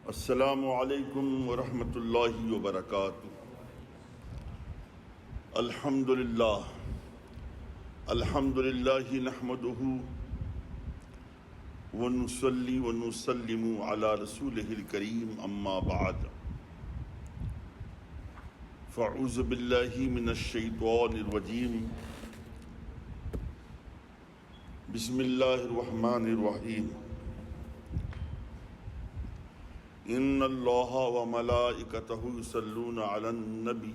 السلام علیکم ورحمۃ اللہ وبرکاتہ۔ الحمد للہ نحمدہ ونصلی ونسلم علی رسولہ الکریم، اما بعد فاعوذ باللہ من الشیطان الرجیم، بسم اللہ الرحمن الرحیم۔ ان اللہ وملائکتہ یصلون علی النبی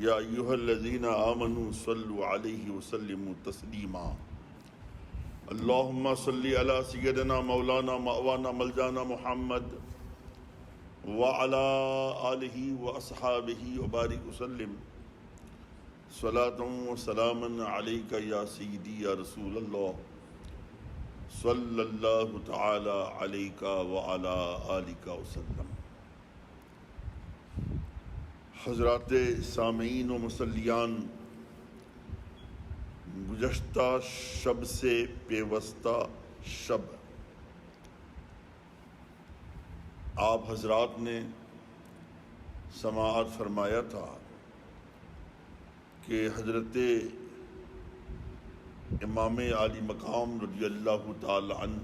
یا ایھا الذین آمنوا صلوا علیہ وسلموا تسلیما۔ اللہم صلی علی سیدنا مولانا مأوانا ملجانا محمد وعلی آلہ واصحابہ وبارک وسلم، صلاۃ وسلاما علیک یا سیدی یا رسول اللہ، صلی اللہ تعالی علیک وعلی آلک وسلم۔ حضرات سامعین و مسلیان، گزشتہ شب سے پیوستہ شب آپ حضرات نے سماعت فرمایا تھا کہ حضرت امام عالی مقام رضی اللہ تعالی عنہ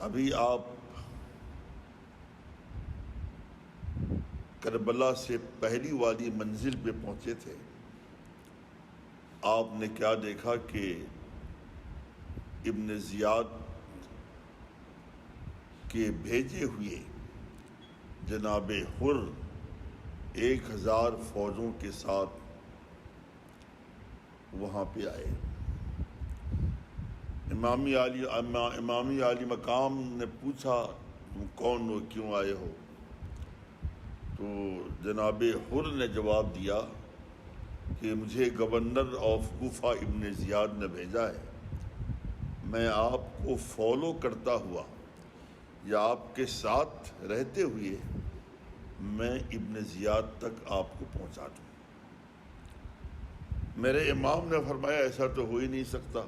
ابھی آپ کربلا سے پہلی والی منزل پہ پہنچے تھے۔ آپ نے کیا دیکھا کہ ابن زیاد کے بھیجے ہوئے جناب حر 1000 فوجوں کے ساتھ وہاں پہ آئے۔ امامی عالی مقام نے پوچھا تم کون ہو، کیوں آئے ہو؟ تو جناب حر نے جواب دیا کہ مجھے گورنر آف کوفہ ابن زیاد نے بھیجا ہے، میں آپ کو فالو کرتا ہوا یا آپ کے ساتھ رہتے ہوئے میں ابن زیاد تک آپ کو پہنچا دوں۔ میرے امام نے فرمایا ایسا تو ہو ہی نہیں سکتا۔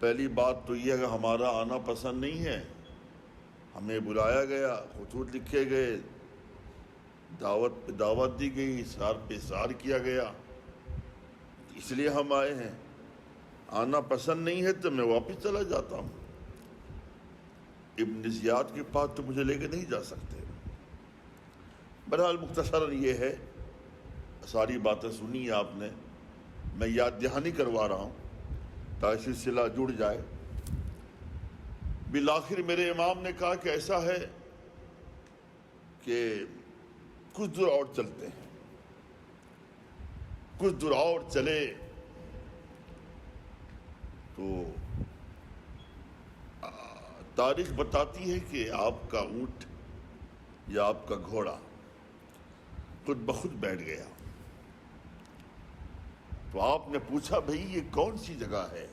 پہلی بات تو یہ ہے کہ ہمارا آنا پسند نہیں ہے، ہمیں بلایا گیا، خطوط لکھے گئے، دعوت پہ دعوت دی گئی، اصرار پہ اصرار کیا گیا، اس لیے ہم آئے ہیں۔ آنا پسند نہیں ہے تو میں واپس چلا جاتا ہوں، ابن زیاد کے پاس تو مجھے لے کے نہیں جا سکتے۔ بہرحال مختصراً یہ ہے، ساری باتیں سنی آپ نے، میں یاد دہانی کروا رہا ہوں تاکہ سلسلہ جڑ جائے۔ بالآخر میرے امام نے کہا کہ ایسا ہے کہ کچھ دور اور چلتے ہیں، کچھ دور اور چلے تو تاریخ بتاتی ہے کہ آپ کا اونٹ یا آپ کا گھوڑا خود بخود بیٹھ گیا۔ تو آپ نے پوچھا بھئی یہ کون سی جگہ ہے،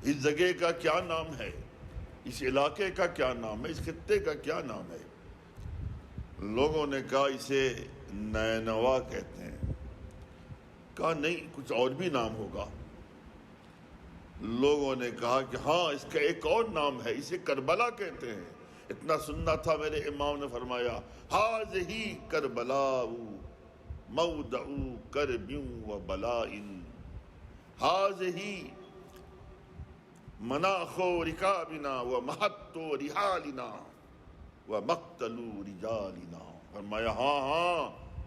اس جگہ کا کیا نام ہے، اس علاقے کا کیا نام ہے، اس خطے کا کیا نام ہے؟ لوگوں نے کہا اسے نینوا کہتے ہیں۔ کہا نہیں، کچھ اور بھی نام ہوگا۔ لوگوں نے کہا کہ ہاں اس کا ایک اور نام ہے، اسے کربلا کہتے ہیں۔ اتنا سننا تھا، میرے امام نے فرمایا ھذہ کربلاء موضع کرب و بلاء، ھذہ مناخ رکابنا و محط رحالنا و مقتل رجالنا۔ فرمایا ہاں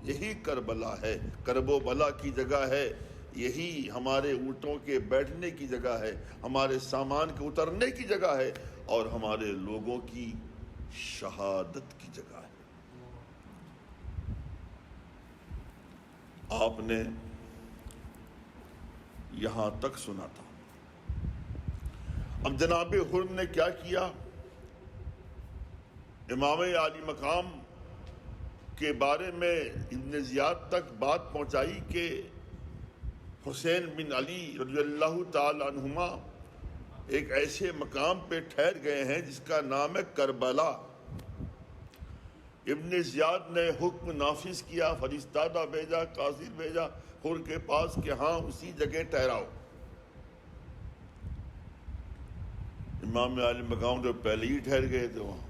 یہی کربلا ہے، کرب و بلا کی جگہ ہے، یہی ہمارے اونٹوں کے بیٹھنے کی جگہ ہے، ہمارے سامان کے اترنے کی جگہ ہے، اور ہمارے لوگوں کی شہادت کی جگہ ہے۔ آپ نے یہاں تک سنا تھا۔ اب جناب حر نے کیا کیا؟ امام عالی مقام کے بارے میں ابن زیاد تک بات پہنچائی کہ حسین بن علی رضی اللہ تعالی عنہما ایک ایسے مقام پہ ٹھہر گئے ہیں جس کا نام ہے کربلا۔ ابن زیاد نے حکم نافذ کیا، فرستادہ بھیجا، قاصد بھیجا حر کے پاس کہ ہاں اسی جگہ ٹھہراؤ۔ امام عالی مقام تو پہلے ہی ٹھہر گئے تھے وہاں۔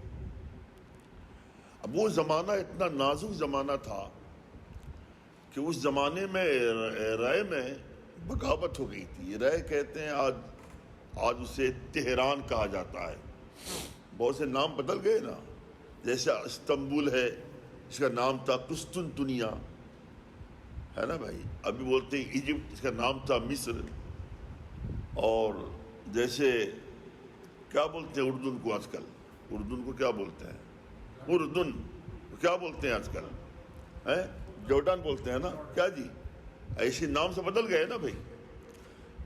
اب وہ زمانہ اتنا نازک زمانہ تھا کہ اس زمانے میں رائے میں بغاوت ہو گئی تھی۔ رائے کہتے ہیں آج اسے تہران کہا جاتا ہے، بہت سے نام بدل گئے نا، جیسے استنبول ہے، اس کا نام تھا قسطنطنیہ، ہے نا بھائی، ابھی بولتے ہیں ایجپٹ، اس کا نام تھا مصر، اور جیسے کیا بولتے ہیں اردن کو آج کل، اردن کو کیا بولتے ہیں، اردن کیا بولتے ہیں آج کل، جورڈان بولتے ہیں نا، کیا جی، ایسے نام سے بدل گئے نا بھائی۔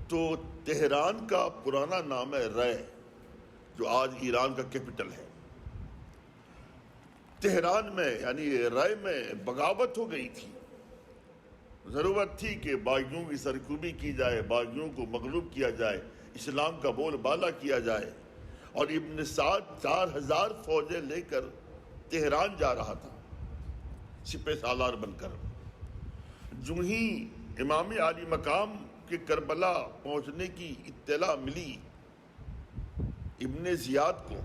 تو تہران کا پرانا نام ہے رائے، جو آج ایران کا کیپٹل ہے۔ تہران میں یعنی رائے میں بغاوت ہو گئی تھی، ضرورت تھی کہ باغیوں کی سرکوبی کی جائے، باغیوں کو مغلوب کیا جائے، اسلام کا بول بالا کیا جائے، اور ابن سعد 4000 فوجیں لے کر تہران جا رہا تھا سپہ سالار بن کر۔ جو ہی امام عالی مقام کے کربلا پہنچنے کی اطلاع ملی ابن زیاد کو،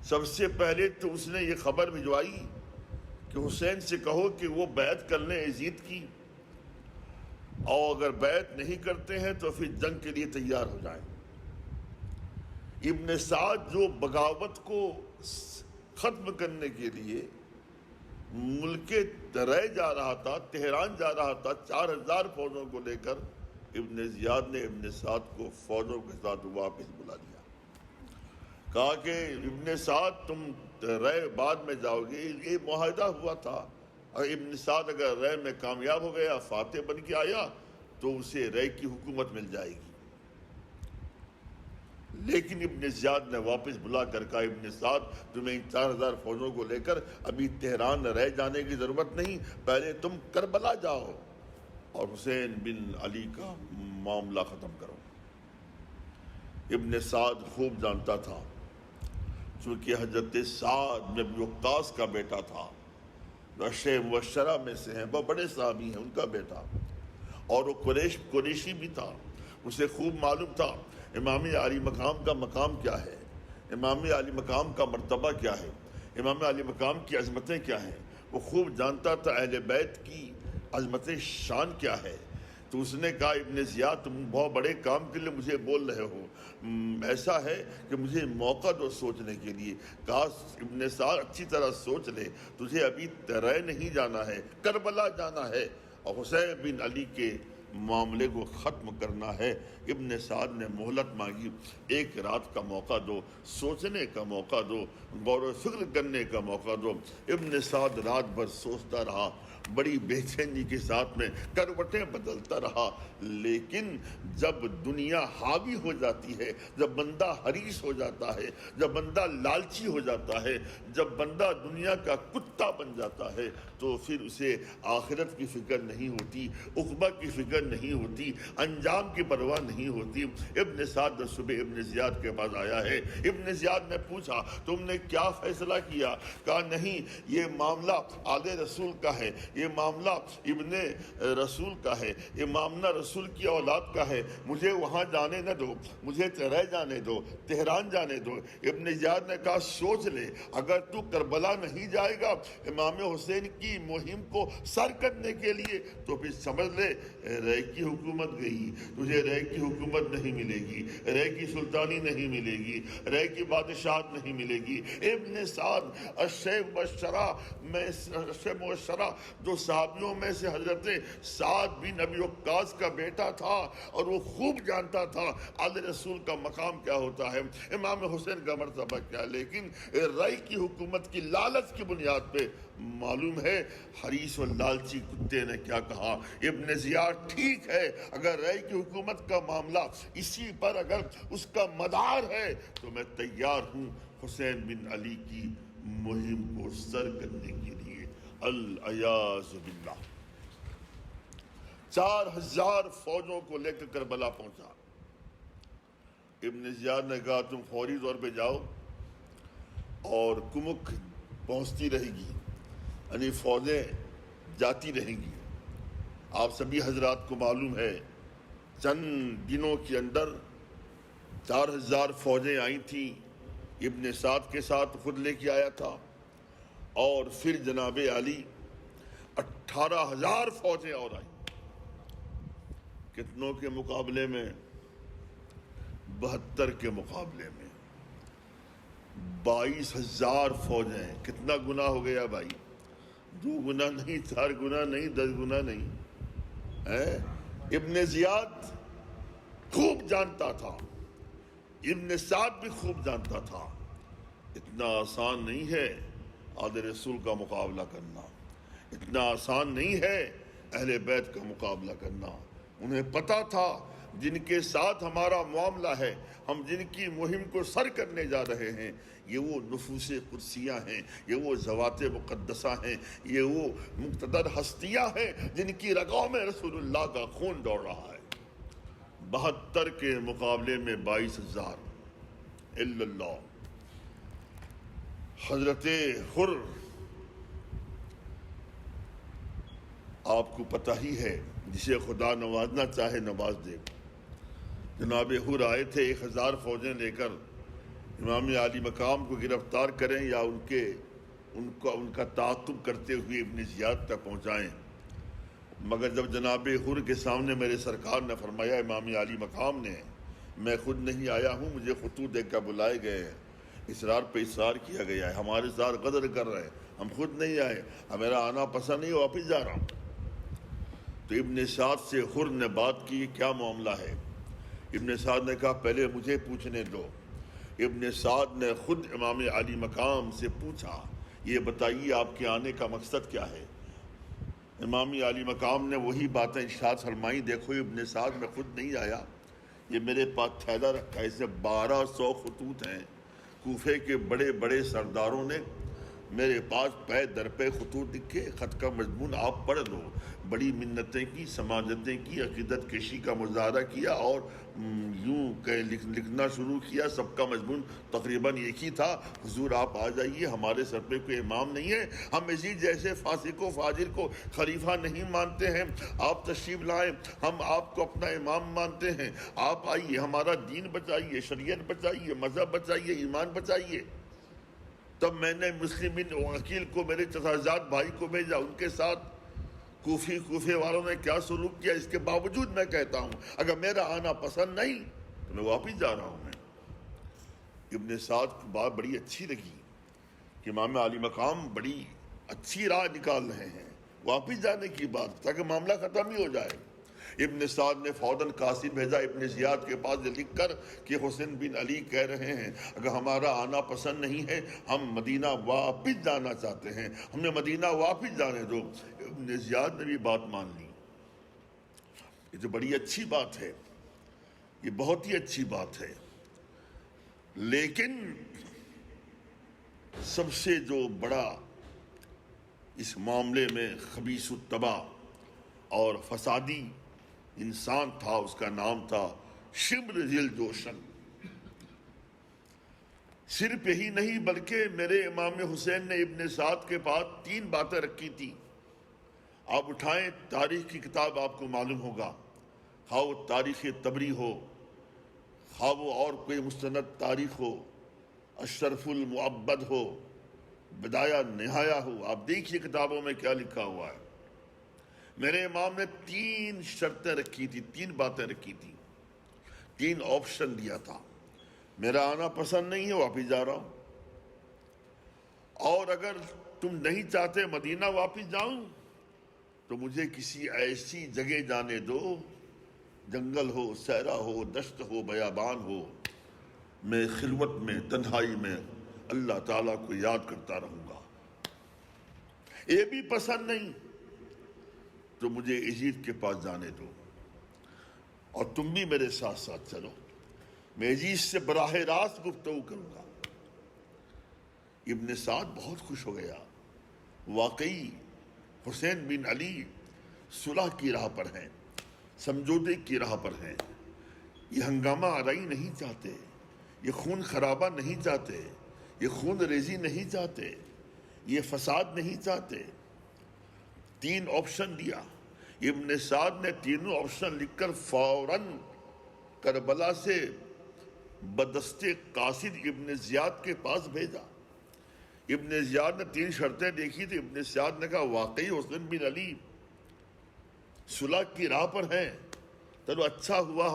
سب سے پہلے تو اس نے یہ خبر بھجوائی کہ حسین سے کہو کہ وہ بیعت کر لیں یزید کی، اور اگر بیعت نہیں کرتے ہیں تو پھر جنگ کے لیے تیار ہو جائیں۔ ابن سعد جو بغاوت کو ختم کرنے کے لیے ملک رائے جا رہا تھا، تہران جا رہا تھا 4000 فوجوں کو لے کر، ابن زیاد نے ابن سعد کو فوجوں کے ساتھ واپس بلا لیا، کہا کہ ابن سعد تم رائے بعد میں جاؤ گے، یہ معاہدہ ہوا تھا، اور ابن سعد اگر رائے میں کامیاب ہو گیا، فاتح بن کے آیا، تو اسے رائے کی حکومت مل جائے گی۔ لیکن ابن زیاد نے واپس بلا کر کہا ابن سعد تمہیں ان 4000 فوجوں کو لے کر ابھی تہران رہ جانے کی ضرورت نہیں، پہلے تم کربلا جاؤ اور حسین بن علی کا معاملہ ختم کرو۔ ابن سعد خوب جانتا تھا، چونکہ حضرت سعد بن ابی وقاص کا بیٹا تھا، جو اشرے مبشرہ میں سے ہیں، بہت بڑے صحابی ہیں، ان کا بیٹا، اور وہ قریشی بھی تھا، اسے خوب معلوم تھا امام عالی مقام کا مقام کیا ہے، امام عالی مقام کا مرتبہ کیا ہے، امام عالی مقام کی عظمتیں کیا ہیں، وہ خوب جانتا تھا اہل بیت کی عظمت شان کیا ہے۔ تو اس نے کہا ابن زیاد تم بہت بڑے کام کے لیے مجھے بول رہے ہو، ایسا ہے کہ مجھے موقع دو سوچنے کے لیے۔ کہا ابن سعد اچھی طرح سوچ لے، تجھے ابھی رائے نہیں جانا ہے، کربلا جانا ہے، اور حسین بن علی کے معاملے کو ختم کرنا ہے۔ ابن سعد نے مہلت مانگی، ایک رات کا موقع دو، سوچنے کا موقع دو، غور و فکر کرنے کا موقع دو۔ ابن سعد رات بھر سوچتا رہا، بڑی بے چینی کے ساتھ میں کروٹیں بدلتا رہا، لیکن جب دنیا حاوی ہو جاتی ہے، جب بندہ حریص ہو جاتا ہے، جب بندہ لالچی ہو جاتا ہے، جب بندہ دنیا کا کتا بن جاتا ہے، تو پھر اسے آخرت کی فکر نہیں ہوتی، عقبہ کی فکر نہیں ہوتی، انجام کی پرواہ نہیں ہوتی۔ ابن سعد صبح ابن زیاد کے پاس آیا ہے، ابن زیاد نے پوچھا تم نے کیا فیصلہ کیا؟ کہا نہیں، یہ معاملہ آل رسول کا ہے، یہ معاملہ ابن رسول کا ہے، یہ معاملہ رسول کی اولاد کا ہے، مجھے وہاں جانے نہ دو، مجھے رہ جانے دو، تہران جانے دو۔ ابن زیاد نے کہا سوچ لے، اگر تو کربلا نہیں جائے گا امام حسین کی مہم کو سر کرنے کے لیے، تو پھر سمجھ لے رے کی حکومت گئی، تجھے رے کی حکومت نہیں ملے گی، رے کی سلطانی نہیں ملے گی، رے کی بادشاہت نہیں ملے گی۔ ابن سعد اشرف مبشرہ جو صحابیوں میں سے حضرت سعد بن ابی وقاص کا بیٹا تھا، اور وہ خوب جانتا تھا آل رسول کا مقام کیا ہوتا ہے، امام حسین کا مرتبہ کیا، لیکن رائے کی حکومت کی لالچ کی بنیاد پہ معلوم ہے حریص و لالچی کتے نے کیا کہا، ابن زیاد ٹھیک ہے، اگر رائے کی حکومت کا معاملہ اسی پر اگر اس کا مدار ہے تو میں تیار ہوں حسین بن علی کی مہم کو سر کرنے کے لیے۔ العیاذ باللہ 4000 فوجوں کو لے کر کربلا پہنچا۔ ابن زیاد نے کہا تم فوری طور پہ جاؤ، اور کمک پہنچتی رہے گی، یعنی فوجیں جاتی رہیں گی۔ آپ سبھی حضرات کو معلوم ہے چند دنوں کے اندر 4,000 فوجیں آئی تھیں، ابن سعد کے ساتھ خود لے کے آیا تھا، اور پھر جناب علی 18,000 فوجیں اور آئیں۔ کتنوں کے مقابلے میں؟ 72 کے مقابلے میں 22,000 فوجیں۔ کتنا گنا ہو گیا بھائی؟ 2 گنا نہیں، 4 گنا نہیں، 10 گنا نہیں۔ ابن زیاد خوب جانتا تھا، ابن سعد بھی خوب جانتا تھا، اتنا آسان نہیں ہے آل رسول کا مقابلہ کرنا، اتنا آسان نہیں ہے اہل بیت کا مقابلہ کرنا۔ انہیں پتا تھا جن کے ساتھ ہمارا معاملہ ہے، ہم جن کی مہم کو سر کرنے جا رہے ہیں، یہ وہ نفوس قدسیہ ہیں، یہ وہ ذوات مقدسہ ہیں، یہ وہ مقتدر ہستیاں ہیں جن کی رگوں میں رسول اللہ کا خون دوڑ رہا ہے۔ 72 کے مقابلے میں 22,000 الا اللہ۔ حضرت حر، آپ کو پتہ ہی ہے، جسے خدا نوازنا چاہے نواز دے۔ جناب حر آئے تھے 1,000 فوجیں لے کر امام عالی مقام کو گرفتار کریں یا ان کا تعاقب کرتے ہوئے ابن زیاد تک پہنچائیں، مگر جب جناب حر کے سامنے میرے سرکار نے فرمایا امام عالی مقام نے، میں خود نہیں آیا ہوں، مجھے خطوط دے کر بلائے گئے ہیں، اصرار پہ اصرار کیا گیا ہے، ہمارے ساتھ غدر کر رہے ہیں، ہم خود نہیں آئے، اب میرا آنا پسند نہیں، واپس جا رہا ہوں۔ تو ابن سعد سے حر نے بات کی، کیا معاملہ ہے؟ ابن سعد نے کہا پہلے مجھے پوچھنے دو۔ ابن سعد نے خود امام عالی مقام سے پوچھا، یہ بتائیے آپ کے آنے کا مقصد کیا ہے؟ امام عالی مقام نے وہی باتیں ارشاد فرمائی، دیکھو ابن سعد میں خود نہیں آیا، یہ میرے پاس تھیلا رکھا ہے، اس سے 1200 خطوط ہیں، کوفے کے بڑے بڑے سرداروں نے میرے پاس پے در پہ خطوط لکھے، خط کا مضمون آپ پڑھ لو، بڑی منتیں کی، سماجتیں کی، عقیدت کشی کا مظاہرہ کیا، اور یوں لکھنا شروع کیا، سب کا مضمون تقریباً ایک ہی تھا، حضور آپ آ جائیے، ہمارے سر پہ کوئی امام نہیں ہے، ہم یزید جیسے فاسق و فاجر کو خلیفہ نہیں مانتے ہیں، آپ تشریف لائیں، ہم آپ کو اپنا امام مانتے ہیں، آپ آئیے، ہمارا دین بچائیے، شریعت بچائیے، مذہب بچائیے، ایمان بچائیے۔ تب میں نے مسلم بن عقیل کو، میرے چچازاد بھائی کو بھیجا، ان کے ساتھ کوفے والوں نے کیا سلوک کیا، اس کے باوجود میں کہتا ہوں اگر میرا آنا پسند نہیں تو میں واپس جا رہا ہوں۔ ابن سعد کی بات بڑی اچھی لگی کہ امام عالی مقام بڑی اچھی راہ نکال رہے ہیں، واپس جانے کی بات، تاکہ معاملہ ختم ہی ہو جائے۔ ابن سعد نے فوراً قاصد بھیجا ابن زیاد کے پاس لکھ کر کہ حسین بن علی کہہ رہے ہیں اگر ہمارا آنا پسند نہیں ہے، ہم مدینہ واپس جانا چاہتے ہیں، ہمیں مدینہ واپس جانے دو۔ ابن زیاد نے بھی بات مان لی۔ یہ تو بڑی اچھی بات ہے، یہ بہت ہی اچھی بات ہے، لیکن سب سے جو بڑا اس معاملے میں خبیث الطبع اور فسادی انسان تھا، اس کا نام تھا شمر ذی الجوشن۔ صرف یہی نہیں بلکہ میرے امام حسین نے ابن سعد کے پاس 3 باتیں رکھی تھی، آپ اٹھائیں تاریخ کی کتاب آپ کو معلوم ہوگا، خواہ وہ تاریخ طبری ہو، خواہ وہ اور کوئی مستند تاریخ ہو، اشرف المعبد ہو، بدایہ نہایہ ہو، آپ دیکھیے کتابوں میں کیا لکھا ہوا ہے۔ میرے امام نے 3 شرطیں رکھی تھی، 3 باتیں رکھی تھی، 3 آپشن دیا تھا، میرا آنا پسند نہیں ہے، واپس جا رہا ہوں، اور اگر تم نہیں چاہتے مدینہ واپس جاؤں تو مجھے کسی ایسی جگہ جانے دو، جنگل ہو، صحرا ہو، دشت ہو، بیابان ہو، میں خلوت میں، تنہائی میں اللہ تعالیٰ کو یاد کرتا رہوں گا۔ یہ بھی پسند نہیں تو مجھے یزید کے پاس جانے دو، اور تم بھی میرے ساتھ ساتھ چلو، میں یزید سے براہ راست گفتگو کروں گا۔ ابن سعد بہت خوش ہو گیا، واقعی حسین بن علی صلح کی راہ پر ہیں، سمجھوتے کی راہ پر ہیں، یہ ہنگامہ آرائی نہیں چاہتے، یہ خون خرابہ نہیں چاہتے، یہ خون ریزی نہیں چاہتے، یہ فساد نہیں چاہتے۔ 3 آپشن دیا، ابن سعد نے تینوں آپشن لکھ کر فوراً کربلا سے بدست قاصد ابن زیاد کے پاس بھیجا۔ ابن زیاد نے 3 شرطیں دیکھی تھی۔ ابن زیاد نے کہا واقعی حسین بن علی صلح کی راہ پر ہیں، چلو اچھا ہوا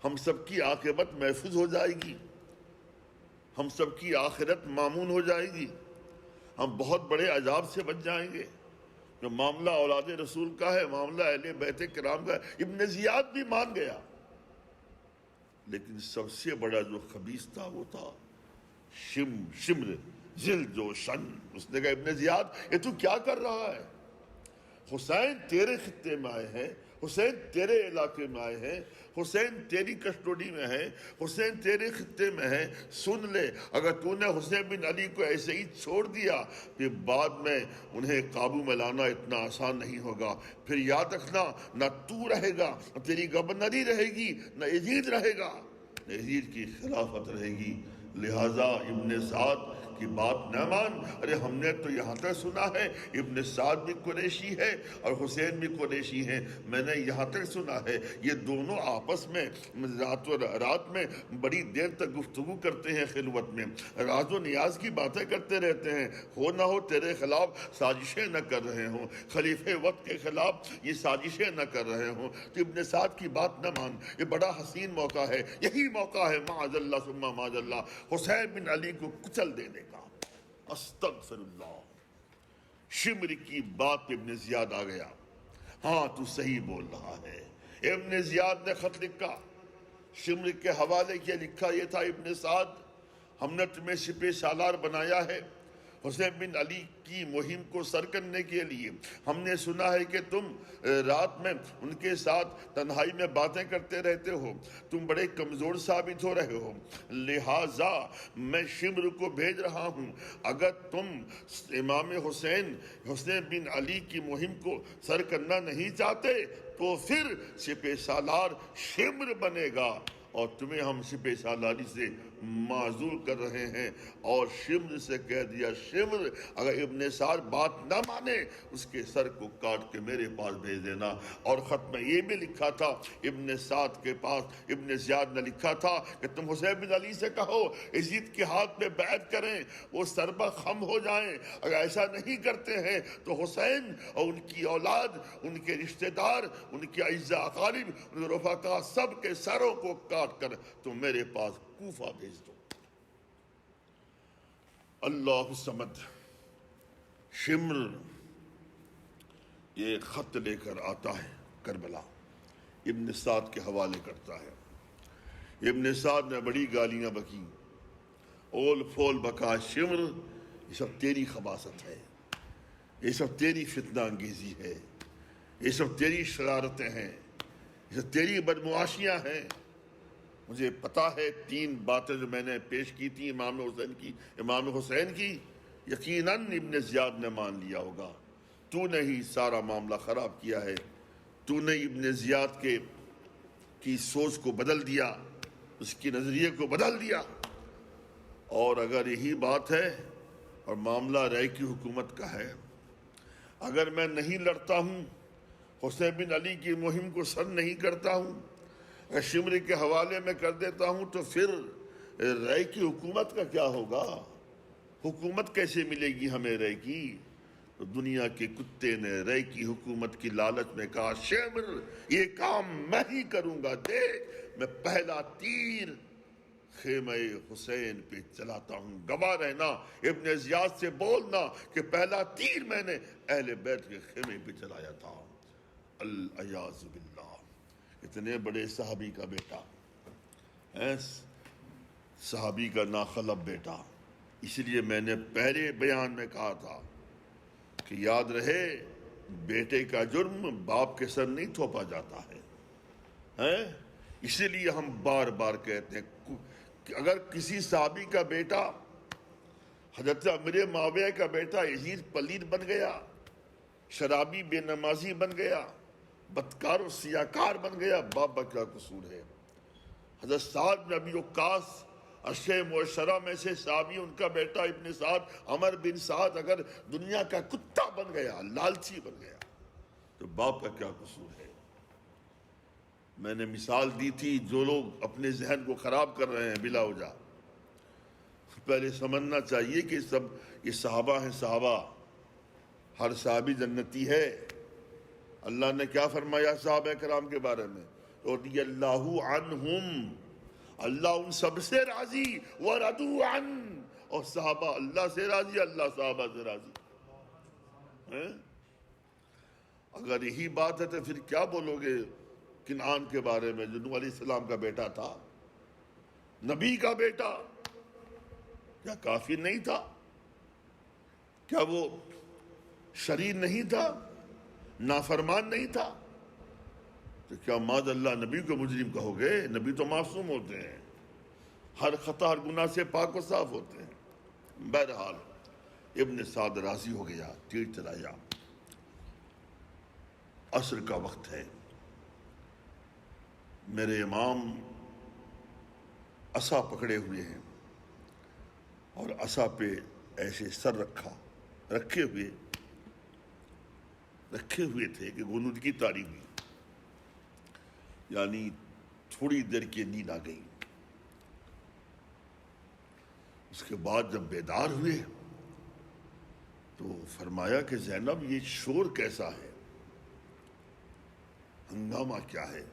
ہم سب کی عاقبت محفوظ ہو جائے گی، ہم سب کی آخرت مامون ہو جائے گی، ہم بہت بڑے عذاب سے بچ جائیں گے۔ جو معاملہ اولاد رسول کا ہے، معاملہ اہل بیت کرام کا ہے، ابن زیاد بھی مان گیا۔ لیکن سب سے بڑا جو خبیث تھا وہ تھا شمر ذل جوشن۔ اس نے کہا ابن زیاد یہ تو کیا کر رہا ہے؟ حسین تیرے خطے میں آئے ہیں، حسین تیرے علاقے میں آئے ہیں، حسین تیری کسٹوڈی میں ہے، حسین تیرے خطے میں ہے، سن لے اگر تو نے حسین بن علی کو ایسے ہی چھوڑ دیا کہ بعد میں انہیں قابو میں لانا اتنا آسان نہیں ہوگا۔ پھر یاد رکھنا نہ تو رہے گا، نہ تیری گورنری رہے گی، نہ یزید رہے گا، نہ یزید کی خلافت رہے گی۔ لہٰذا ابن سعد کی بات نہ مان۔ ارے ہم نے تو یہاں تک سنا ہے ابن سعد بھی قریشی ہے اور حسین بھی قریشی ہیں، میں نے یہاں تک سنا ہے یہ دونوں آپس میں رات میں بڑی دیر تک گفتگو کرتے ہیں، خلوت میں راز و نیاز کی باتیں کرتے رہتے ہیں، ہو نہ ہو تیرے خلاف سازشیں نہ کر رہے ہوں، خلیفہ وقت کے خلاف یہ سازشیں نہ کر رہے ہوں۔ تو ابن سعد کی بات نہ مان، یہ بڑا حسین موقع ہے، یہی موقع ہے معاذ اللہ ثم معاذ اللہ حسین بن علی کو کچل دینے کا۔ استغفر اللہ۔ شمر کی بات پہ ابن زیاد آ گیا، ہاں تو صحیح بول رہا ہے۔ ابن زیاد نے خط لکھا، شمر کے حوالے کیا لکھا، یہ تھا ابن سعد ہم نے تمہیں سپہ سالار بنایا ہے حسین بن علی کی مہم کو سر کرنے کے لیے۔ ہم نے سنا ہے کہ تم رات میں ان کے ساتھ تنہائی میں باتیں کرتے رہتے ہو، تم بڑے کمزور ثابت ہو رہے ہو، لہٰذا میں شمر کو بھیج رہا ہوں، اگر تم امام حسین بن علی کی مہم کو سر کرنا نہیں چاہتے تو پھر سپہ سالار شمر بنے گا، اور تمہیں ہم سپہ سالاری سے معزول کر رہے ہیں۔ اور شمر سے کہہ دیا، شمر اگر ابن سعد بات نہ مانے اس کے سر کو کاٹ کے میرے پاس بھیج دینا۔ اور خط میں یہ بھی لکھا تھا ابن سعد کے پاس، ابن زیاد نے لکھا تھا کہ تم حسین بن علی سے کہو یزید کے ہاتھ میں بیعت کریں، وہ سربہ خم ہو جائیں، اگر ایسا نہیں کرتے ہیں تو حسین اور ان کی اولاد، ان کے رشتہ دار، ان کے اعزاء اقارب، ان کے رفقا سب کے سروں کو کاٹ کر تم میرے پاس کوفہ بھیج دو۔ اللہ الصمد۔ شمر یہ خط لے کر آتا ہے کربلا، ابن سعد کے حوالے کرتا ہے۔ ابن سعد نے بڑی گالیاں بکی، اول فول بکا، شمر یہ سب تیری خباثت ہے، یہ سب تیری فتنہ انگیزی ہے، یہ سب تیری شرارتیں ہیں، یہ سب تیری بدمعاشیاں ہیں۔ مجھے پتا ہے 3 باتیں جو میں نے پیش کی تھی امام حسین کی یقیناً ابن زیاد نے مان لیا ہوگا۔ تو نے ہی سارا معاملہ خراب کیا ہے، تو نے ابن زیاد کی سوچ کو بدل دیا، اس کی نظریے کو بدل دیا۔ اور اگر یہی بات ہے اور معاملہ رائے کی حکومت کا ہے، اگر میں نہیں لڑتا ہوں، حسین بن علی کی مہم کو سر نہیں کرتا ہوں، شمر کے حوالے میں کر دیتا ہوں، تو پھر رائے کی حکومت کا کیا ہوگا؟ حکومت کیسے ملے گی ہمیں رائے کی؟ تو دنیا کے کتے نے رائے کی حکومت کی لالچ میں کہا، شمر یہ کام میں ہی کروں گا، دیکھ میں پہلا تیر خیمہ حسین پہ چلاتا ہوں، گواہ رہنا، ابن زیاد سے بولنا کہ پہلا تیر میں نے اہل بیت کے خیمے پہ چلایا تھا۔ العیاذ باللہ۔ اتنے بڑے صحابی کا بیٹا، صحابی کا ناخلف بیٹا، اس لیے میں نے پہلے بیان میں کہا تھا کہ یاد رہے بیٹے کا جرم باپ کے سر نہیں تھوپا جاتا ہے۔ اسی لیے ہم بار بار کہتے ہیں کہ اگر کسی صحابی کا بیٹا، حضرت امیر معاویہ کا بیٹا یزید پلید بن گیا، شرابی بے نمازی بن گیا، بدکار و سیاکار بن گیا، باپ کا کیا قصور ہے؟ حضرت سعد بن ابی وقاص اشرے معاشرہ میں سے صحابی، ان کا بیٹا ابن سعد، عمر بن سعد اگر دنیا کا کتا بن گیا، لالچی بن گیا، تو باپ کا کیا قصور ہے؟ میں نے مثال دی تھی جو لوگ اپنے ذہن کو خراب کر رہے ہیں بلا وجہ، پہلے سمجھنا چاہیے کہ یہ صحابہ ہیں، صحابہ، ہر صحابی جنتی ہے۔ اللہ نے کیا فرمایا صحابہ کرام کے بارے میں؟ رضی اللہ عنہم، اللہ ان سب سے راضی، ورضوا عنہ، اور صحابہ اللہ سے راضی، اللہ صحابہ سے راضی ہیں؟ اگر یہی بات ہے تو پھر کیا بولو گے کنعان کے بارے میں، جو نوح علیہ السلام کا بیٹا تھا، نبی کا بیٹا؟ کیا کافر نہیں تھا؟ کیا وہ شریر نہیں تھا؟ نافرمان نہیں تھا؟ تو کیا معاذ اللہ نبی کو مجرم کہو گے؟ نبی تو معصوم ہوتے ہیں، ہر خطا ہر گناہ سے پاک و صاف ہوتے ہیں۔ بہرحال ابن سعد راضی ہو گیا، تیر چلایا، عصر کا وقت ہے، میرے امام عصا پکڑے ہوئے ہیں اور عصا پہ ایسے سر رکھے ہوئے تھے کہ غنودگی طاری ہوئی، یعنی تھوڑی دیر کی نیند آ گئی۔ اس کے بعد جب بیدار ہوئے تو فرمایا کہ زینب یہ شور کیسا ہے، ہنگامہ کیا ہے؟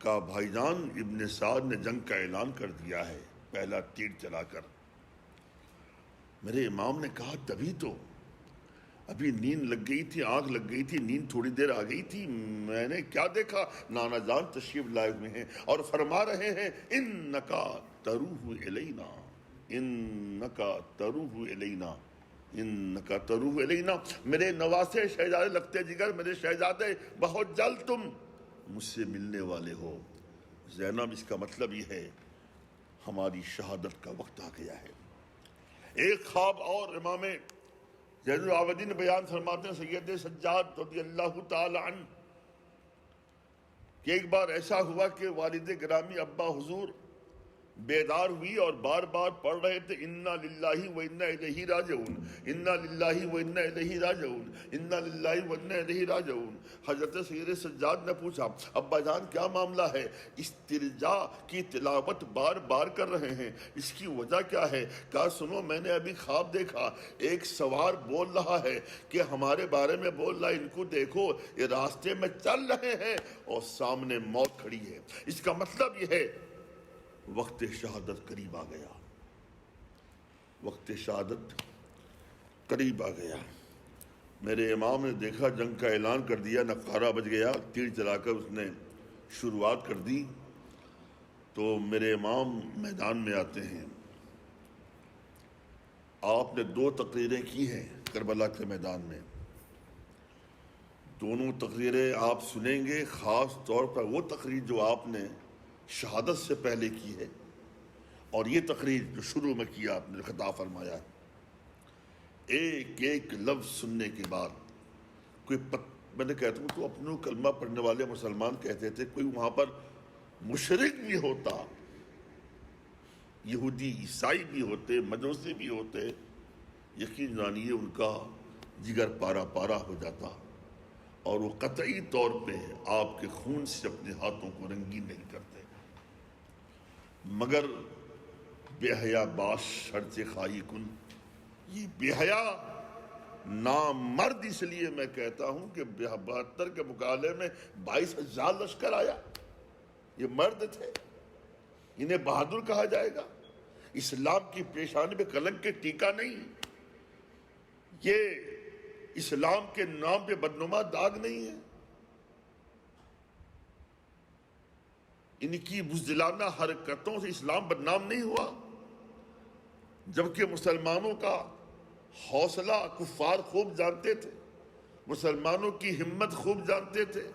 کہا بھائی جان ابن سعد نے جنگ کا اعلان کر دیا ہے پہلا تیر چلا کر۔ میرے امام نے کہا تبھی تو، ابھی نیند لگ گئی تھی، آنکھ لگ گئی تھی، نیند تھوڑی دیر آ گئی تھی، میں نے کیا دیکھا؟ نانا جان تشریف لائے ہوئے ہیں اور فرما رہے ہیں انکا تروح الینا، انکا تروح الینا، انکا تروح الینا، میرے نواسے شہزادے لگتے جگر، میرے شہزادے بہت جلد تم مجھ سے ملنے والے ہو۔ زینب اس کا مطلب یہ ہے ہماری شہادت کا وقت آ گیا ہے۔ ایک خواب اور امام زین العابدین بیان فرماتے ہیں سید سجاد رضی اللہ تعالی عنہ کہ ایک بار ایسا ہوا کہ والد گرامی ابا حضور بیدار ہوئی اور بار بار پڑھ رہے تھے انا للہ و انا الیہ راجعون، انا للہ و انا الیہ راجعون، انا للہ و انا الیہ راجعون۔ حضرت سید سجاد نے پوچھا ابا جان کیا معاملہ ہے؟ استرجاع کی تلاوت بار بار کر رہے ہیں، اس کی وجہ کیا ہے؟ کہا سنو میں نے ابھی خواب دیکھا، ایک سوار بول رہا ہے کہ ہمارے بارے میں بول رہا ہے ان کو دیکھو یہ راستے میں چل رہے ہیں اور سامنے موت کھڑی ہے۔ اس کا مطلب یہ ہے وقت شہادت قریب آ گیا، وقت شہادت قریب آ گیا۔ میرے امام نے دیکھا جنگ کا اعلان کر دیا، نقارہ بج گیا، تیر چلا کر اس نے شروعات کر دی، تو میرے امام میدان میں آتے ہیں۔ آپ نے 2 تقریریں کی ہیں کربلا کے میدان میں، دونوں تقریریں آپ سنیں گے، خاص طور پر وہ تقریر جو آپ نے شہادت سے پہلے کی ہے اور یہ تقریر جو شروع میں کیا آپ نے خطاب فرمایا ہے۔ ایک ایک لفظ سننے کے بعد میں نے کہتا ہوں تو اپنے کلمہ پڑھنے والے مسلمان کہتے تھے کوئی وہاں پر مشرک بھی ہوتا، یہودی عیسائی بھی ہوتے، مجوسی بھی ہوتے، یقین جانیے ان کا جگر پارا پارا ہو جاتا اور وہ قطعی طور پہ آپ کے خون سے اپنے ہاتھوں کو رنگین نہیں کرتے۔ مگر بے حیا باش شرچ خائی کن، یہ بے حیا نامرد اس لیے میں کہتا ہوں کہ 72 کے مقابلے میں 22,000 لشکر آیا، یہ مرد تھے، انہیں بہادر کہا جائے گا؟ اسلام کی پیشانی پہ کلنک کے ٹیکا نہیں، یہ اسلام کے نام پہ بدنما داغ نہیں ہے، ان کی بزدلانہ حرکتوں سے اسلام بدنام نہیں ہوا، جبکہ مسلمانوں کا حوصلہ کفار خوب جانتے تھے، مسلمانوں کی ہمت خوب جانتے تھے،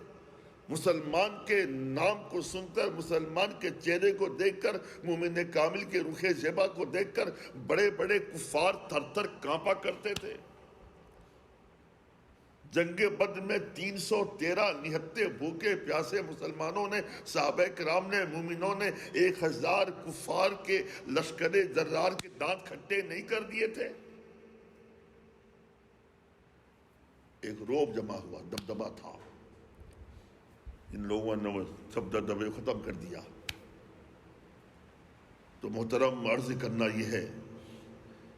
مسلمان کے نام کو سن کر، مسلمان کے چہرے کو دیکھ کر، مومن کامل کے رخ زیبا کو دیکھ کر بڑے بڑے کفار تھر تھر کانپا کرتے تھے۔ جنگ بدر میں 313 نہتے بھوکے پیاسے مسلمانوں نے، صحابہ کرام نے، مومنوں نے 1000 کفار کے لشکر جرار کے دانت کھٹے نہیں کر دیے تھے۔ ایک روب جمع ہوا، دبدبا تھا، ان لوگوں نے وہ سب دبدبے ختم کر دیا۔ تو محترم عرض کرنا یہ ہے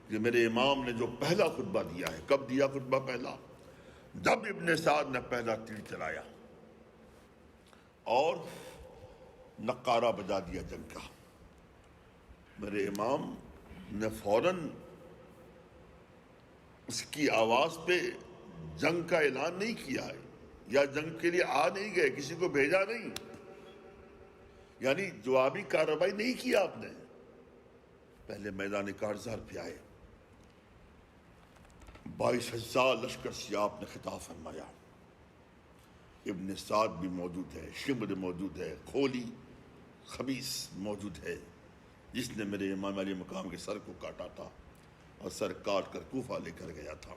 کہ میرے امام نے جو پہلا خطبہ دیا ہے، کب دیا خطبہ پہلا؟ جب ابن سعد نے پہلا تیر چلایا اور نقارہ بجا دیا جنگ کا۔ میرے امام نے فوراً اس کی آواز پہ جنگ کا اعلان نہیں کیا ہے، یا جنگ کے لیے آ نہیں گئے، کسی کو بھیجا نہیں، یعنی جوابی کارروائی نہیں کیا آپ نے، پہلے میدان کارزار پہ آئے۔ 22,000 لشکر سے آپ نے خطاب فرمایا۔ ابن سعد بھی موجود ہے، شمر موجود ہے، کھولی خبیث موجود ہے، جس نے میرے امام علی مقام کے سر کو کاٹا تھا اور سر کاٹ کر کوفہ لے کر گیا تھا۔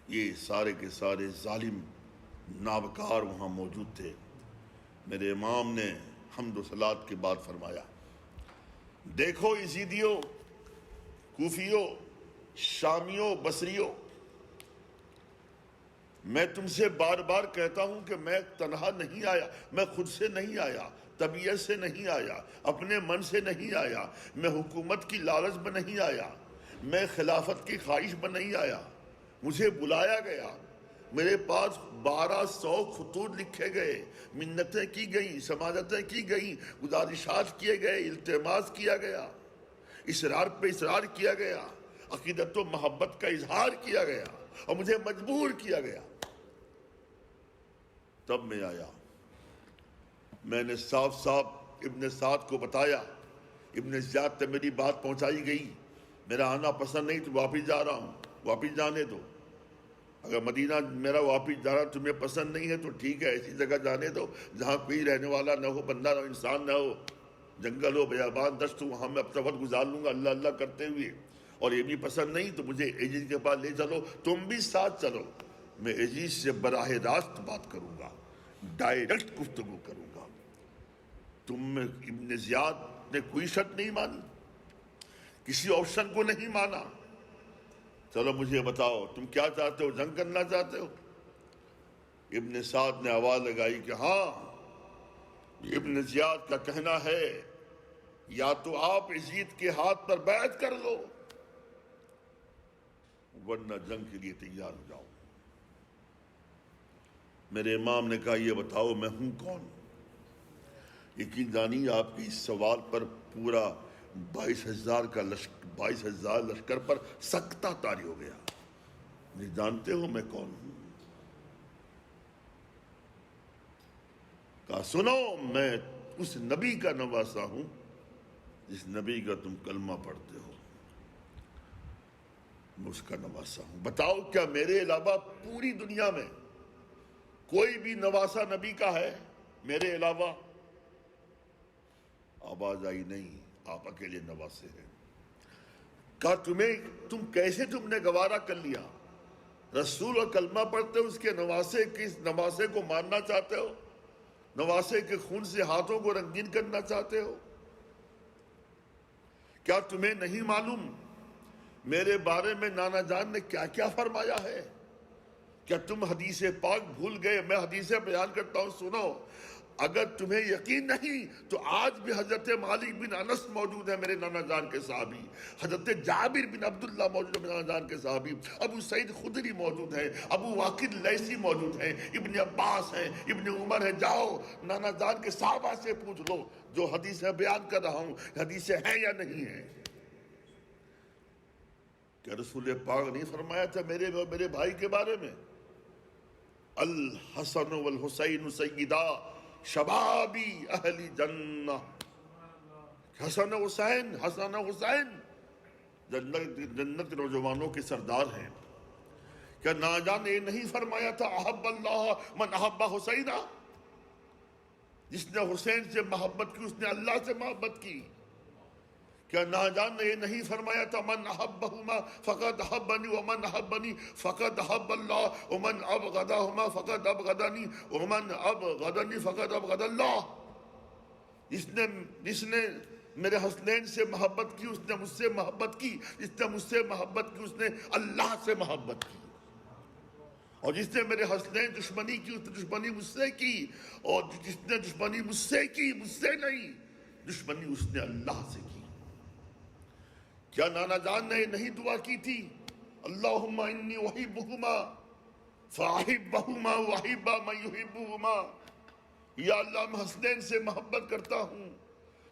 یہ سارے کے سارے ظالم نابکار وہاں موجود تھے۔ میرے امام نے حمد و صلات کے بعد فرمایا، دیکھو یزیدیوں، کوفیوں، شامیوں، بصریوں، میں تم سے بار بار کہتا ہوں کہ میں تنہا نہیں آیا، میں خود سے نہیں آیا، طبیعت سے نہیں آیا، اپنے من سے نہیں آیا، میں حکومت کی لالچ میں نہیں آیا، میں خلافت کی خواہش میں نہیں آیا، مجھے بلایا گیا، میرے پاس 1200 خطوط لکھے گئے، منتیں کی گئیں، سماجتیں کی گئیں، گزارشات کیے گئے، التماس کیا گیا، اصرار پہ اصرار کیا گیا، عقیدت و محبت کا اظہار کیا گیا اور مجھے مجبور کیا گیا، تب میں آیا۔ میں نے صاف صاف ابن سعد کو بتایا، ابن زیاد تک میری بات پہنچائی گئی، میرا آنا پسند نہیں تو واپس جا رہا ہوں، واپس جانے دو، اگر مدینہ میرا واپس جانا تمہیں پسند نہیں ہے تو ٹھیک ہے، ایسی جگہ جانے دو جہاں کوئی رہنے والا نہ ہو، بندہ نہ ہو، انسان نہ ہو، جنگل ہو، بیابان دشت ہو، وہاں میں اپنا وقت گزار لوں گا اللہ اللہ کرتے ہوئے، اور یہ بھی پسند نہیں تو مجھے عزیز کے پاس لے چلو، تم بھی ساتھ چلو، میں عزیز سے براہ راست بات کروں گا، ڈائریکٹ گفتگو کروں گا۔ تم میں ابن زیاد نے کوئی شرط نہیں مانی، کسی آپشن کو نہیں مانا، چلو مجھے بتاؤ تم کیا چاہتے ہو، جنگ کرنا چاہتے ہو؟ ابن سعد نے آواز لگائی کہ ہاں، ابن زیاد کا کہنا ہے یا تو آپ یزید کے ہاتھ پر بیعت کر لو ورنہ جنگ کے لیے تیار ہو جاؤ۔ میرے امام نے کہا یہ بتاؤ میں ہوں کون؟ یقین جانی آپ کے اس سوال پر پورا 22,000 لشکر پر سکتہ طاری ہو گیا۔ نہیں جانتے ہو میں کون ہوں؟ کہا سنو، میں اس نبی کا نواسا ہوں جس نبی کا تم کلمہ پڑھتے ہو، میں اس کا نواسا ہوں۔ بتاؤ کیا میرے علاوہ پوری دنیا میں کوئی بھی نواسا نبی کا ہے میرے علاوہ؟ آواز آئی نہیں، آپ اکیلے نواسے ہیں۔ کہا تم کیسے تم نے گوارا کر لیا؟ رسول اور کلمہ پڑھتے ہو، اس کے نواسے کو ماننا چاہتے ہو، نواسے کے خون سے ہاتھوں کو رنگین کرنا چاہتے ہو؟ کیا تمہیں نہیں معلوم میرے بارے میں نانا جان نے کیا کیا فرمایا ہے؟ کیا تم حدیث پاک بھول گئے؟ میں حدیثیں بیان کرتا ہوں، سنو۔ اگر تمہیں یقین نہیں تو آج بھی حضرت مالک بن انس موجود ہے، میرے نانا جان کے صحابی، حضرت جابر بن عبداللہ موجود ہے، میرے نانا جان کے صحابی، ابو سعید خدری موجود ہیں، ابو واقد لیثی موجود ہیں، ابن عباس ہیں، ابن عمر ہیں۔ جاؤ نانا جان کے صحابہ سے پوچھ لو، جو حدیثیں بیان کر رہا ہوں حدیثیں ہیں یا نہیں ہیں۔ کیا رسول پاک نہیں فرمایا تھا میرے بھائی کے بارے میں؟ الحسن والحسین سیدا شبابی اہل جنہ، حسن حسین جنت کے نوجوانوں کے سردار ہیں۔ کیا نانا جان نے یہ نہیں فرمایا تھا احب اللہ من احب حسینہ؟ جس نے حسین سے محبت کی اس نے اللہ سے محبت کی۔ کیا نانا جان نے یہ نہیں فرمایا تھا من احبہما فقد احبنی ومن احبنی فقد احب اللہ ومن ابغضہما فقد ابغضنی ومن ابغضنی فقد ابغض اللہ؟ جس نے میرے حسنین سے محبت کی اس نے مجھ سے محبت کی، جس نے مجھ سے محبت کی اس نے اللہ سے محبت کی، اور جس نے میرے حسنین دشمنی کی اس نے دشمنی مجھ سے کی، اور جس نے دشمنی مجھ سے کی، مجھ سے نہیں، دشمنی اس نے اللہ سے کی۔ کیا نانا جان نے نہیں دعا کی تھی؟ اللہم انی احبہما فاحبہما واحب من یحبہما، یا اللہ میں حسنین سے محبت کرتا ہوں،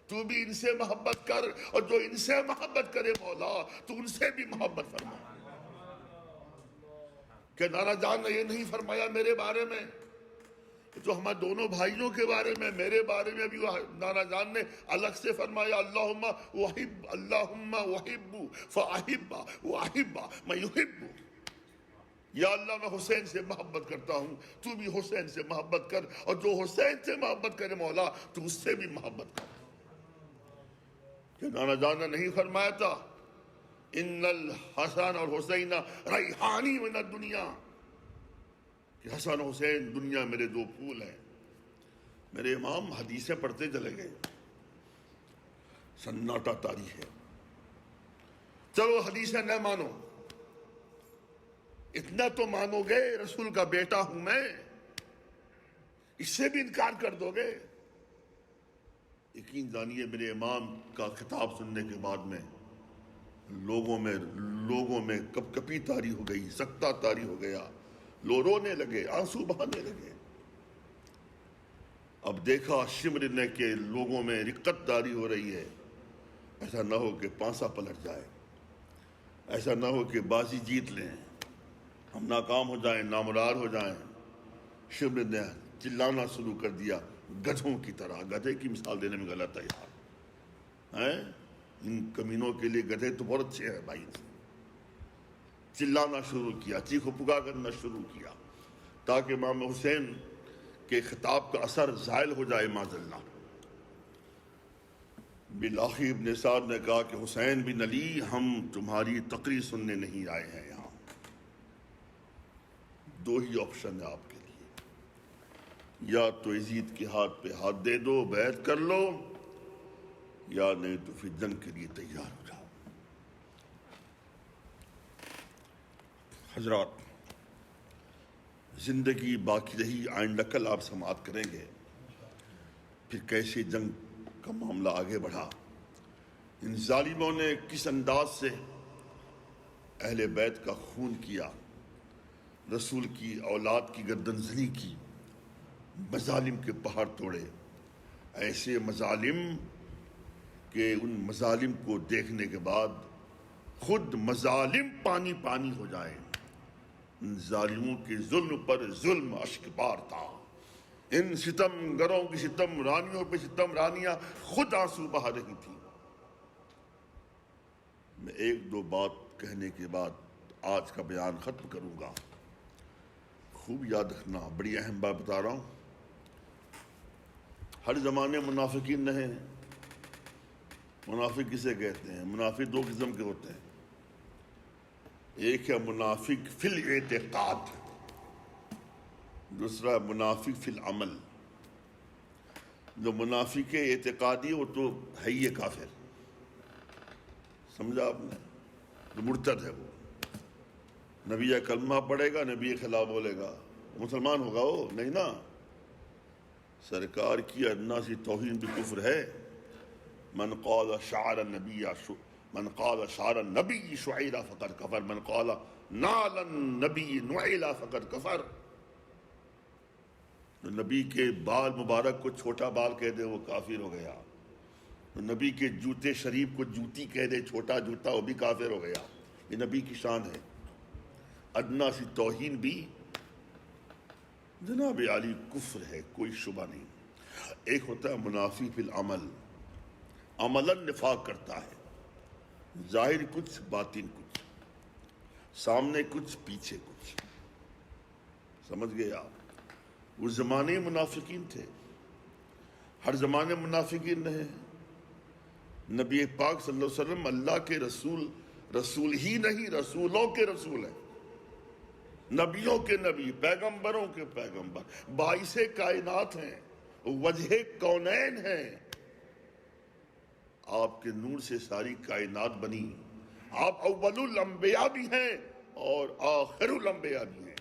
تو بھی ان سے محبت کر، اور جو ان سے محبت کرے مولا تو ان سے بھی محبت فرما۔ کہ نانا جان نے یہ نہیں فرمایا میرے بارے میں؟ تو ہمارے دونوں بھائیوں کے بارے میں، میرے بارے میں بھی نانا جان نے الگ سے فرمایا اللہم وحب فاحب واحب من یحب، یا اللہ میں حسین سے محبت کرتا ہوں، تو بھی حسین سے محبت کر، اور جو حسین سے محبت کرے مولا تو اس سے بھی محبت کر۔ کہ نانا جان نے نہیں فرمایا تھا ان الحسن اور حسین ریحانی من الدنیا، کہ حسن حسین دنیا میرے دو پھول ہیں۔ میرے امام حدیثیں پڑھتے چلے گئے، سناٹا طاری ہے۔ چلو حدیثیں نہ مانو، اتنا تو مانو گے رسول کا بیٹا ہوں میں، اس سے بھی انکار کر دو گے؟ یقین جانیے میرے امام کا خطاب سننے کے بعد میں لوگوں میں کپ کپی طاری ہو گئی، سکتہ طاری ہو گیا، لوگ رونے لگے، آنسو بہانے لگے۔ اب دیکھا شمر نے کہ لوگوں میں رقت طاری ہو رہی ہے، ایسا نہ ہو کہ پانسا پلٹ جائے، ایسا نہ ہو کہ بازی جیت لیں، ہم ناکام ہو جائیں، نامراد ہو جائیں۔ شمر نے چلانا شروع کر دیا گدھوں کی طرح۔ گدھے کی مثال دینے میں غلط ہے یار، ان کمینوں کے لیے گدھے تو بہت اچھے ہیں بھائی۔ چلانا شروع کیا، چیخو پکار کرنا شروع کیا، تاکہ امام حسین کے خطاب کا اثر زائل ہو جائے معاذ اللہ۔ بالآخر ابن سعد نے کہا کہ حسین بن علی، ہم تمہاری تقریر سننے نہیں آئے ہیں یہاں۔ دو ہی آپشن ہے آپ کے لیے، یا تو یزید کے ہاتھ پہ ہاتھ دے دو، بیعت کر لو، یا نہیں تو پھر جنگ کے لیے تیار ہو جاؤ۔ حضرات، زندگی باقی رہی، آئندہ کل آپ سماعت کریں گے پھر کیسے جنگ کا معاملہ آگے بڑھا، ان ظالموں نے کس انداز سے اہل بیت کا خون کیا، رسول کی اولاد کی گردن زنی کی، مظالم کے پہاڑ توڑے، ایسے مظالم کہ ان مظالم کو دیکھنے کے بعد خود مظالم پانی پانی ہو جائیں۔ ان ظالموں کے ظلم پر ظلم اشکبار تھا، ان ستم گروں کی ستم رانیوں پہ ستم رانیاں خود آنسو بہا رہی تھیں۔ میں ایک دو بات کہنے کے بعد آج کا بیان ختم کروں گا۔ خوب یاد رکھنا، بڑی اہم بات بتا رہا ہوں۔ ہر زمانے منافقین رہے ہیں۔ منافق کسے کہتے ہیں؟ منافق دو قسم کے ہوتے ہیں، ایک ہے منافق فی الاعتقاد، دوسرا منافق فی العمل۔ جو منافق اعتقادی وہ تو ہے ہی کافر، سمجھا آپ نے؟ جو مرتد ہے وہ نبی یا کلمہ پڑھے گا، نبی کے خلاف بولے گا، مسلمان ہوگا وہ نہیں نا۔ سرکار کی ادنا سی توہین بھی کفر ہے۔ من قال شعر النبی شعیرا فقد کفر، من قال نال النبی نعیلا فقد کفر۔ جو نبی کے بال مبارک کو چھوٹا بال کہہ دے وہ کافر ہو گیا، جو نبی کے جوتے شریف کو جوتی کہہ دے، چھوٹا جوتا، وہ بھی کافر ہو گیا۔ یہ نبی کی شان ہے۔ ادنا سی توہین بھی جناب علی کفر ہے، کوئی شبہ نہیں۔ ایک ہوتا ہے منافی فی العمل، عملاً نفاق کرتا ہے، ظاہر کچھ باطن کچھ، سامنے کچھ پیچھے کچھ، سمجھ گئے آپ؟ اس زمانے منافقین تھے، ہر زمانے منافقین رہے۔ نبی پاک صلی اللہ علیہ وسلم اللہ کے رسول ہی نہیں، رسولوں کے رسول ہیں، نبیوں کے نبی، پیغمبروں کے پیغمبر، باعث کائنات ہیں، وجہ کونین ہیں۔ آپ کے نور سے ساری کائنات بنی، آپ اول الانبیاء بھی ہیں اور آخر الانبیاء بھی ہیں۔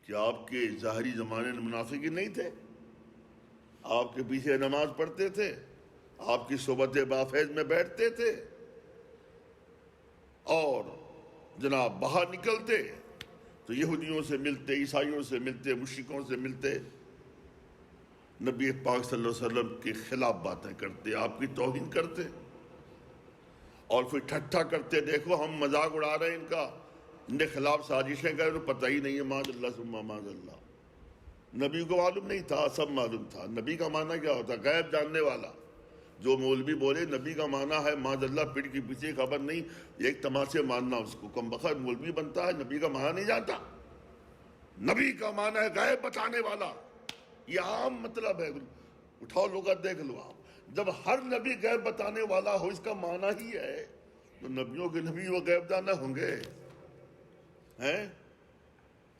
کہ آپ کے ظاہری زمانے میں منافقین نہیں تھے، آپ کے پیچھے نماز پڑھتے تھے، آپ کی صحبت بافیض میں بیٹھتے تھے، اور جناب باہر نکلتے تو یہودیوں سے ملتے، عیسائیوں سے ملتے، مشرکوں سے ملتے، نبی پاک صلی اللہ علیہ وسلم کے خلاف باتیں کرتے، آپ کی توہین کرتے، اور پھر ٹھٹھا کرتے، دیکھو ہم مذاق اڑا رہے ہیں ان کے خلاف سازشیں کریں، تو پتہ ہی نہیں ہے، معاذ اللہ ثم معاذ اللہ۔ نبی کو معلوم نہیں تھا، سب معلوم تھا۔ نبی کا معنی کیا ہوتا ہے؟ غیب جاننے والا۔ جو مولوی بولے نبی کا معنی ہے معاذ اللہ پیٹھ کے پیچھے خبر نہیں، ایک تماشے ماننا، اس کو کم بخت مولوی بنتا ہے، نبی کا معنی نہیں جانتا۔ نبی کا معنی ہے غیب بتانے والا، یہ عام مطلب ہے، اٹھاؤ لغت دیکھ لو آپ۔ جب ہر نبی غیب بتانے والا ہو، اس کا معنی ہی ہے تو نبیوں کے نبی وہ غیب دانا ہوں گے ہیں؟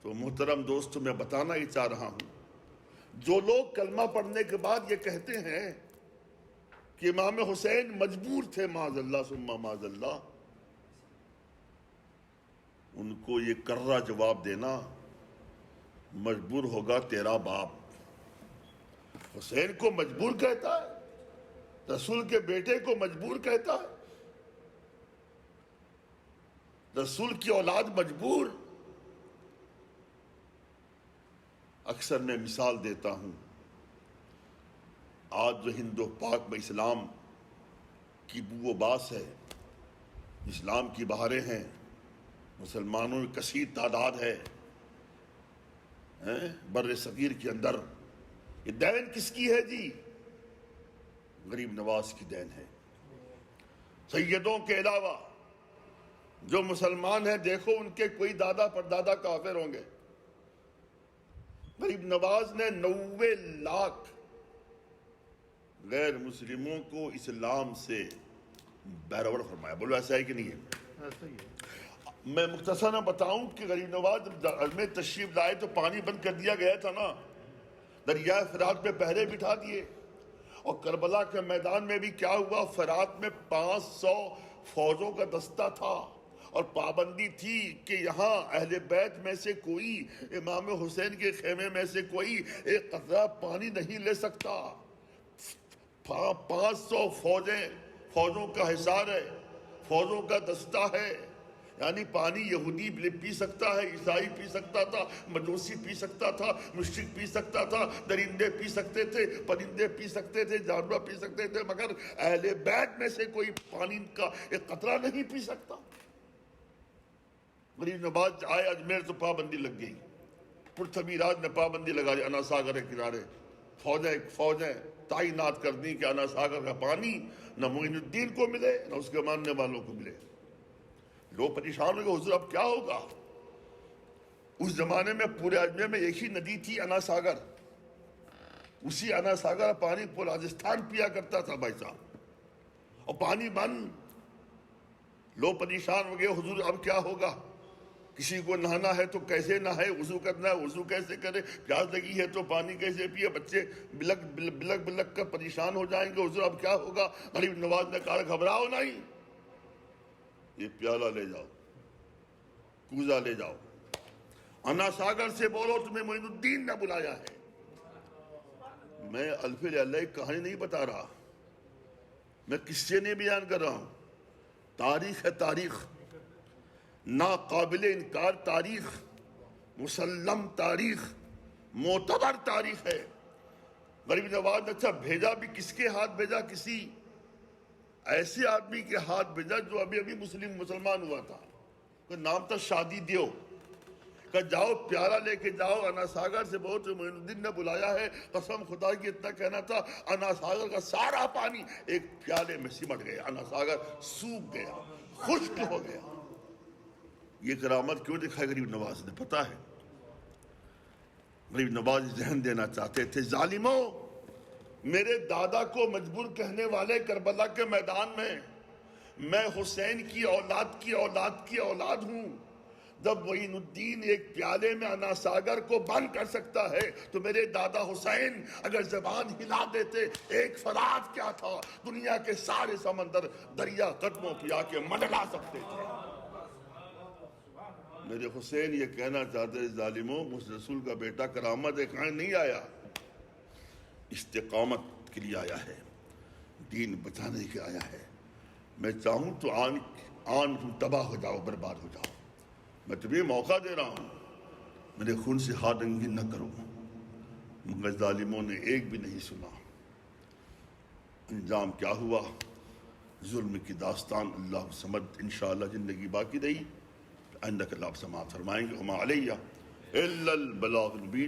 تو محترم دوستو، میں بتانا ہی چاہ رہا ہوں، جو لوگ کلمہ پڑھنے کے بعد یہ کہتے ہیں کہ امام حسین مجبور تھے معاذ اللہ ثم معاذ اللہ، ان کو یہ کررا جواب دینا، مجبور ہوگا تیرا باپ۔ حسین کو مجبور کہتا ہے، رسول کے بیٹے کو مجبور کہتا ہے، رسول کی اولاد مجبور۔ اکثر میں مثال دیتا ہوں، آج جو ہند و پاک میں اسلام کی بو و باس ہے، اسلام کی بہاریں ہیں، مسلمانوں کی کثیر تعداد ہے بر صغیر کے اندر، یہ دین کس کی ہے جی؟ غریب نواز کی دین ہے۔ سیدوں کے علاوہ جو مسلمان ہیں، دیکھو ان کے کوئی دادا پردادا کافر ہوں گے۔ غریب نواز نے 90 لاکھ غیر مسلموں کو اسلام سے بیرور فرمایا۔ بولو ایسا ہے کہ نہیں ہے؟ ایسا ہی ہے۔ میں مختصراً بتاؤں کہ غریب نواز جب میں تشریف لائے تو پانی بند کر دیا گیا تھا نا، دریائے فرات پہ پہرے بٹھا دیے، اور کربلا کے میدان میں بھی کیا ہوا، فرات میں 500 فوجوں کا دستہ تھا، اور پابندی تھی کہ یہاں اہل بیت میں سے کوئی، امام حسین کے خیمے میں سے کوئی ایک قطرہ پانی نہیں لے سکتا۔ 500 فوجوں کا حصار ہے، فوجوں کا دستہ ہے، یعنی پانی یہودی پی سکتا ہے، عیسائی پی سکتا تھا، مجوسی پی سکتا تھا، مشرک پی سکتا تھا، درندے پی سکتے تھے، پرندے پی سکتے تھے، جانور پی سکتے تھے، مگر اہل بیت میں سے کوئی پانی کا ایک قطرہ نہیں پی سکتا۔ غریب نواز آئے اجمیر تو پابندی لگ گئی، پرتھوی راج نے پابندی لگا دی، انا ساگر کے کنارے فوجیں تعینات کر دی کہ انا ساگر کا پانی نہ معین الدین کو ملے نہ اس کے ماننے والوں کو ملے۔ لوگ پریشان ہو گئے، حضور اب کیا ہوگا؟ اس زمانے میں پورے اجمیر میں ایک ہی ندی تھی، انا ساگر، اسی انا ساگر پانی پورا راجستھان پیا کرتا تھا بھائی صاحب، اور پانی بند۔ لوگ پریشان ہو گئے، حضور اب کیا ہوگا؟ کسی کو نہانا ہے تو کیسے نہائے، وضو کرنا ہے وضو کیسے کرے، پیاس لگی ہے تو پانی کیسے پیے، بچے بلک کر پریشان ہو جائیں گے، حضور اب کیا ہوگا؟ غریب نواز نے کہا گھبراؤ نہیں، یہ پیالہ لے جاؤ، کوزہ لے جاؤ، انا ساگر سے بولو تمہیں معین الدین نے بلایا ہے۔ میں الف اللہ کہانی نہیں بتا رہا، میں قصے نہیں بیان کر رہا ہوں، تاریخ ہے، تاریخ ناقابل انکار، تاریخ مسلم، تاریخ معتبر تاریخ ہے۔ غریب نواز نے اچھا بھیجا بھی کس کے ہاتھ بھیجا؟ کسی ایسے آدمی کے ہاتھ بھیجا جو ابھی مسلمان ہوا تھا، کوئی نام تھا شادی دیو، کہ جاؤ پیالہ لے کے جاؤ، انا ساگر سے بہت معین الدین نے بلایا ہے۔ قسم خدا کی اتنا کہنا تھا، انا ساگر کا سارا پانی ایک پیالے میں سمٹ گیا، انا ساگر سوکھ گیا، خشک ہو گیا۔ یہ کرامت کیوں دکھائی غریب نواز نے؟ پتا ہے، غریب نواز ذہن دینا چاہتے تھے، ظالموں، میرے دادا کو مجبور کہنے والے کربلا کے میدان میں حسین کی اولاد ہوں۔ جب معین الدین ایک پیالے میں انا ساگر کو بند کر سکتا ہے تو میرے دادا حسین اگر زبان ہلا دیتے، ایک فرات کیا تھا، دنیا کے سارے سمندر دریا قدموں پہ آ کے منڈلا سکتے تھے۔ میرے حسین یہ کہنا چاہتے ہیں ظالموں مجھ رسول کا بیٹا کرامت دکھانے نہیں آیا، استقامت کے لیے آیا ہے، دین بچانے کے آیا ہے۔ میں چاہوں تو آن تم تباہ ہو جاؤ، برباد ہو جاؤ، میں تمہیں موقع دے رہا ہوں، میرے خون سے ہاتھ رنگین نہ کرو۔ مگر ظالموں نے ایک بھی نہیں سنا۔ انجام کیا ہوا؟ ظلم کی داستان اللہ سمجھ انشاءاللہ زندگی باقی رہی، آئندہ کل آپ سماعت فرمائیں گے۔ وما علیہ الا البلاغ المبین۔